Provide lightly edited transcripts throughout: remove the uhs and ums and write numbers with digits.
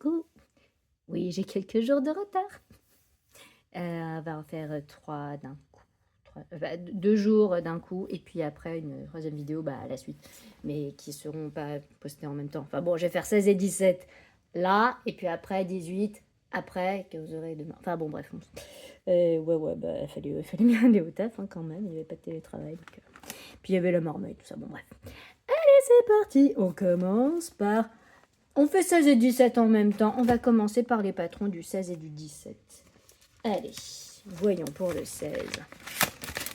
coucou. Oui, j'ai quelques jours de retard. On va en faire 3 d'un coup. 2 jours d'un coup, et puis après une troisième vidéo à la suite, mais qui seront pas postées en même temps. Enfin bon, je vais faire 16 et 17 là, et puis après 18, après, que vous aurez demain. Enfin bon, bref. Ouais, il fallait bien aller au taf quand même, il n'y avait pas de télétravail. Puis il y avait la marmite, tout ça, bon bref. Allez, c'est parti, on commence par... On fait 16 et 17 en même temps. On va commencer par les patrons du 16 et du 17. Allez, voyons pour le 16.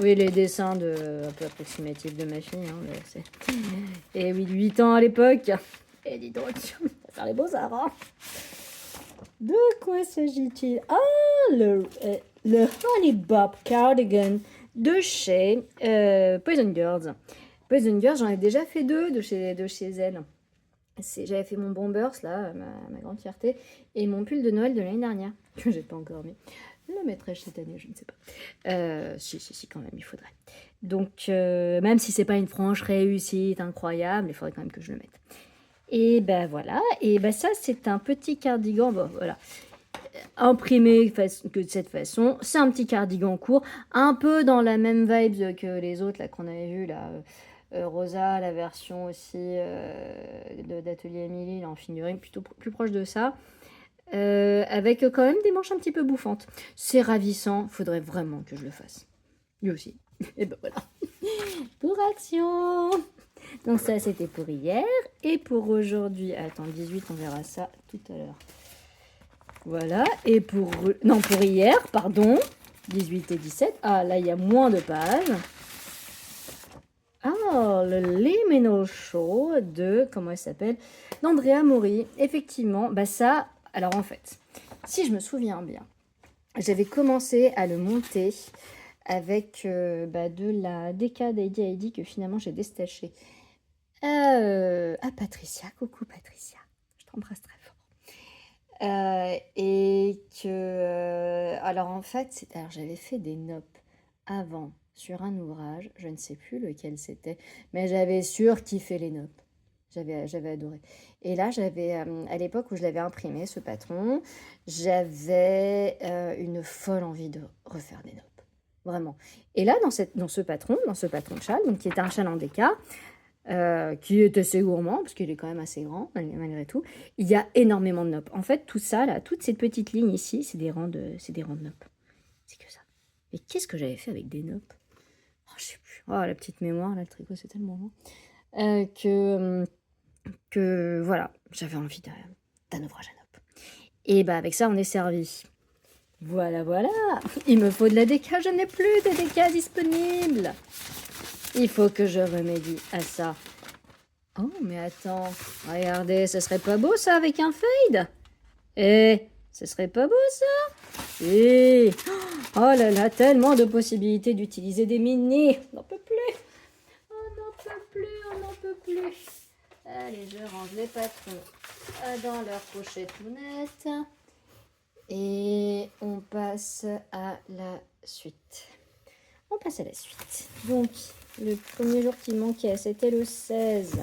Oui, les dessins un peu approximatifs de ma fille. Et oui, 8 ans à l'époque. Et dis donc, on va faire les beaux-arts. Hein. De quoi s'agit-il? Le Honey Bob Cardigan de chez Poison Girls. Poison Girls, j'en ai déjà fait 2 de chez elle. J'avais fait mon Bombers, là, ma grande fierté, et mon pull de Noël de l'année dernière, que j'ai pas encore mis. Je le mettrai cette année, je ne sais pas. Si, quand même, il faudrait. Donc, même si c'est pas une franche réussite incroyable, il faudrait quand même que je le mette. Et ben voilà, et ben ça, c'est un petit cardigan, bon, voilà, imprimé que de cette façon. C'est un petit cardigan court, un peu dans la même vibe que les autres là qu'on avait vu là. Rosa, la version aussi d'Atelier Emily, en figurine, plutôt plus proche de ça. Avec quand même des manches un petit peu bouffantes. C'est ravissant, faudrait vraiment que je le fasse. Lui aussi. Et ben voilà. Pour action. Donc ça, c'était pour hier. Et pour aujourd'hui, attends, 18, on verra ça tout à l'heure. Voilà. Et pour... Non, pour hier, pardon. 18 et 17. Ah, là, il y a moins de pages. Ah, le Liminal Show de, comment elle s'appelle, d'Andrea Mori. Effectivement, ça, alors en fait, si je me souviens bien, j'avais commencé à le monter avec de la DK d'Heidi que finalement j'ai déstaché à Patricia. Coucou Patricia, je t'embrasse très fort. Et que, alors en fait, alors j'avais fait des nops avant sur un ouvrage, je ne sais plus lequel c'était, mais j'avais surkiffé les nops. J'avais adoré. Et là, j'avais, à l'époque où je l'avais imprimé, ce patron, j'avais une folle envie de refaire des nops. Vraiment. Et là, dans ce patron de châle, donc qui était un châle en déca, qui est assez gourmand, parce qu'il est quand même assez grand, malgré tout, il y a énormément de nops. En fait, tout ça, là, toutes ces petites lignes ici, c'est des rangs de nops. C'est que ça. Mais qu'est-ce que j'avais fait avec des nops? Oh, je sais plus. Oh, la petite mémoire, là, le tricot, c'est tellement long. Que voilà, j'avais envie d'un ouvrage à nops. Et avec ça, on est servi. Voilà. Il me faut de la déca, je n'ai plus de déca disponible. Il faut que je remédie à ça. Oh, mais attends, regardez, ce serait pas beau ça avec un fade? Ce serait pas beau ça? Oh là là, tellement de possibilités d'utiliser des mini. On n'en peut plus. On n'en peut plus. Allez, je range les patrons dans leur pochette tout net. Et on passe à la suite. Donc, le premier jour qui manquait, c'était le 16.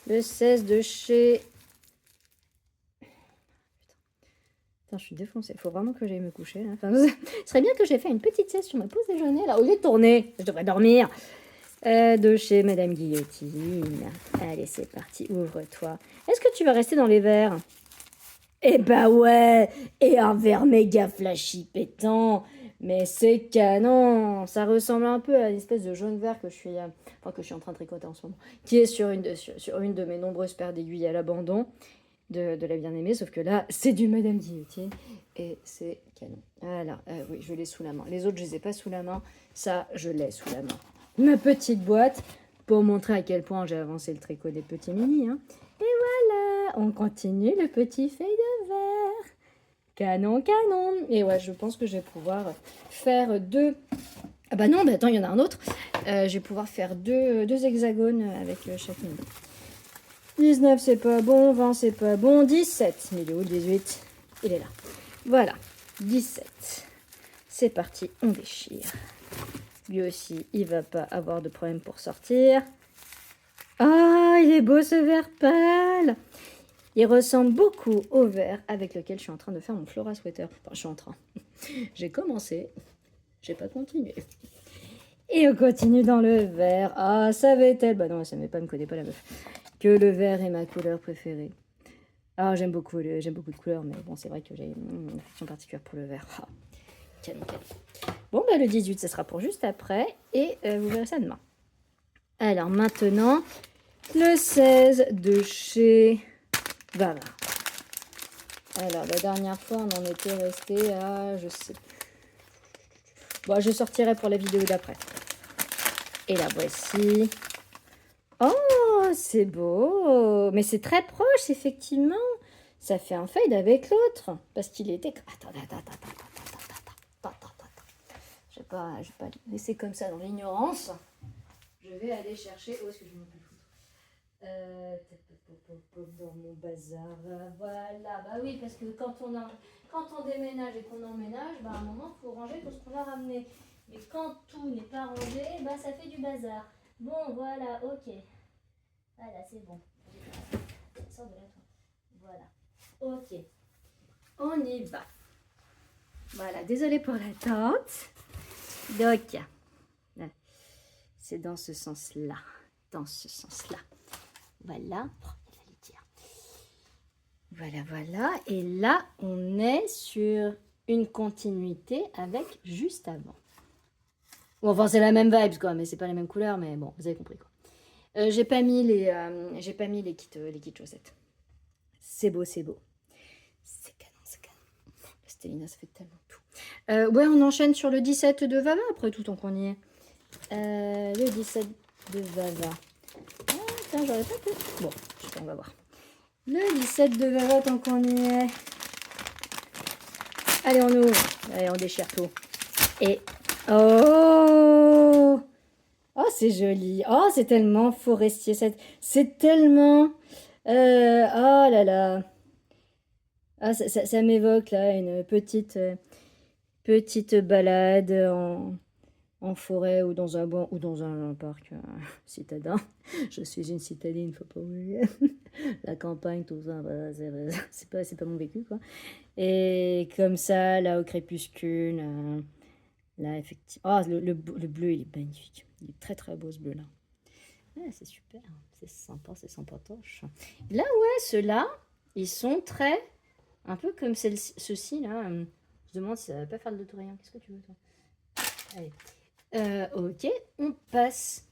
Le 16 de chez... Putain, je suis défoncée. Il faut vraiment que j'aille me coucher. Là. Enfin, ce serait bien que j'ai fait une petite sieste sur ma pause déjeuner. Là, au lieu de tourner, je devrais dormir. De chez Madame Guillotine. Allez, c'est parti. Ouvre-toi. Est-ce que tu vas rester dans les verres? Eh bah ouais. Et un verre méga flashy pétant. Mais c'est canon. Ça ressemble un peu à une espèce de jaune vert que je suis en train de tricoter en ce moment, qui est sur une de mes nombreuses paires d'aiguilles à l'abandon de la bien-aimée, sauf que là, c'est du Madame Guillotine et c'est canon. Voilà, oui, je l'ai sous la main. Les autres, je les ai pas sous la main. Ça, je l'ai sous la main. Ma petite boîte pour montrer à quel point j'ai avancé le tricot des petits mini. Hein. Et voilà, on continue le petit feuille de verre. Canon. Et ouais, je pense que je vais pouvoir faire 2... Ah bah non, attends, il y en a un autre. Je vais pouvoir faire deux hexagones avec chacune. 19, c'est pas bon. 20, c'est pas bon. 17. Il est où, 18? Il est là. Voilà. 17. C'est parti, on déchire. Lui aussi, il va pas avoir de problème pour sortir. Ah, il est beau ce vert pâle. Il ressemble beaucoup au vert avec lequel je suis en train de faire mon Flora Sweater. Enfin, je suis en train. J'ai commencé, j'ai pas continué. Et on continue dans le vert. Ah, savait-elle, bah non, ça m'est pas, me connaît pas la meuf, que le vert est ma couleur préférée. Ah, j'aime beaucoup de couleurs, mais bon, c'est vrai que j'ai une affection particulière pour le vert. Ah, canon. Bon, bah le 18, ça sera pour juste après, et vous verrez ça demain. Alors maintenant, le 16 de chez Vava. Alors, la dernière fois, on en était resté à, je sais plus. Bon, je sortirai pour la vidéo d'après. Et la voici. Oh, c'est beau. Mais c'est très proche, effectivement. Ça fait un fade avec l'autre. Parce qu'il était... Attends. Je vais pas laisser comme ça dans l'ignorance. Je vais aller chercher... Où est-ce que je me dans mon bazar, voilà, bah oui, parce que quand on déménage et qu'on emménage, bah à un moment, il faut ranger tout ce qu'on a ramené. Mais quand tout n'est pas rangé, bah ça fait du bazar. Bon, voilà, ok. Voilà, c'est bon. Sors de là, toi. Voilà. Ok. On y va. Voilà, désolée pour l'attente. Donc, c'est dans ce sens-là. Dans ce sens-là. Voilà. Voilà. Et là, on est sur une continuité avec juste avant. Bon, enfin, c'est la même vibe, quoi, mais c'est pas la même couleur, mais bon, vous avez compris, quoi. J'ai pas mis les kits chaussettes. C'est beau. C'est canon. Stélina, ça fait tellement tout. Ouais, on enchaîne sur le 17 de Vava, après tout, tant qu'on y est. Le 17 de Vava. Ah, tiens, j'aurais pas pu. Bon, je sais pas, on va voir. Le 17 de Vava, tant qu'on y est. Allez, on ouvre. Allez, on déchire tout. Et... Oh! Oh, c'est joli. Oh, c'est tellement forestier. C'est tellement... oh là là. Ah, ça m'évoque, là, une petite balade en forêt ou dans un bois ou dans un parc citadin. Je suis une citadine, faut pas oublier. La campagne, tout ça, bah, c'est pas mon vécu, quoi. Et comme ça, là, au crépuscule, là, effectivement. Oh, le bleu, il est magnifique. Il est très, très beau, ce bleu-là. Ouais, c'est super. C'est sympa, c'est sympatoche. Là, ouais, ceux-là, ils sont très... Un peu comme ceux-ci, là. Je demande si ça va pas faire de l'autorien. Qu'est-ce que tu veux, toi? Allez. Ok, on passe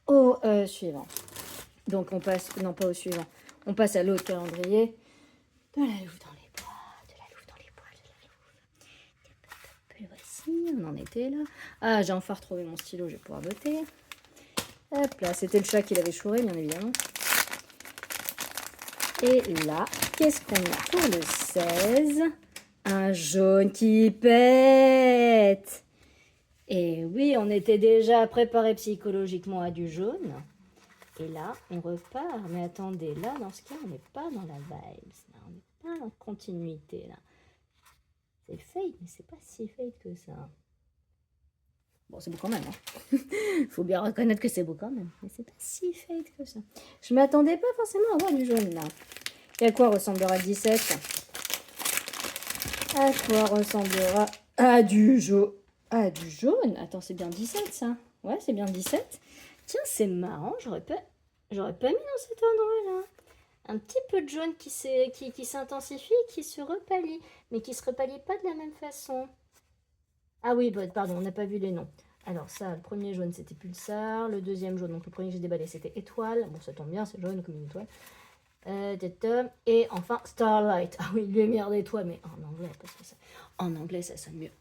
au suivant. Donc, on passe... Non, pas au suivant. On passe à l'autre calendrier. De la louve dans les bois. Le voici, on en était là. Ah, j'ai enfin retrouvé mon stylo, je vais pouvoir noter. Hop là, c'était le chat qui l'avait chouré, bien évidemment. Et là, qu'est-ce qu'on a pour le 16? Un jaune qui pète. Et oui, on était déjà préparé psychologiquement à du jaune. Et là, on repart. Mais attendez, là, dans ce cas, on n'est pas dans la vibe. On n'est pas en continuité, là. C'est fade, mais c'est pas si fade que ça. Bon, c'est beau quand même. Hein. Faut bien reconnaître que c'est beau quand même. Mais c'est pas si fade que ça. Je m'attendais pas forcément à voir du jaune, là. Et à quoi ressemblera le 17? À quoi ressemblera... Ah, du jaune. Ah, du jaune. Attends, c'est bien 17, ça. Ouais, c'est bien 17. Tiens, c'est marrant. J'aurais pas mis dans cet endroit-là. Un petit peu de jaune qui s'intensifie et qui se repalie. Mais qui se repalie pas de la même façon. Ah oui, pardon, on n'a pas vu les noms. Alors ça, le premier jaune, c'était Pulsar. Le deuxième jaune, donc le premier que j'ai déballé, c'était Étoile. Bon, ça tombe bien, c'est jaune comme une étoile. Et enfin, Starlight. Ah oui, lumière d'étoile, mais en anglais, parce que ça, en anglais, ça sonne mieux.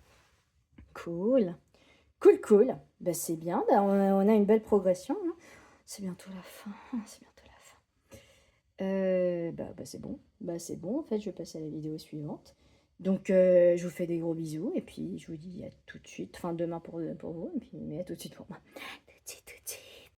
Cool. Bah, c'est bien, bah, on a une belle progression. Hein. C'est bientôt la fin. Bah, c'est bon. Bah, c'est bon, en fait, je vais passer à la vidéo suivante. Donc, je vous fais des gros bisous, et puis je vous dis à tout de suite, enfin demain pour vous, et puis, mais à tout de suite pour moi. Tout de suite.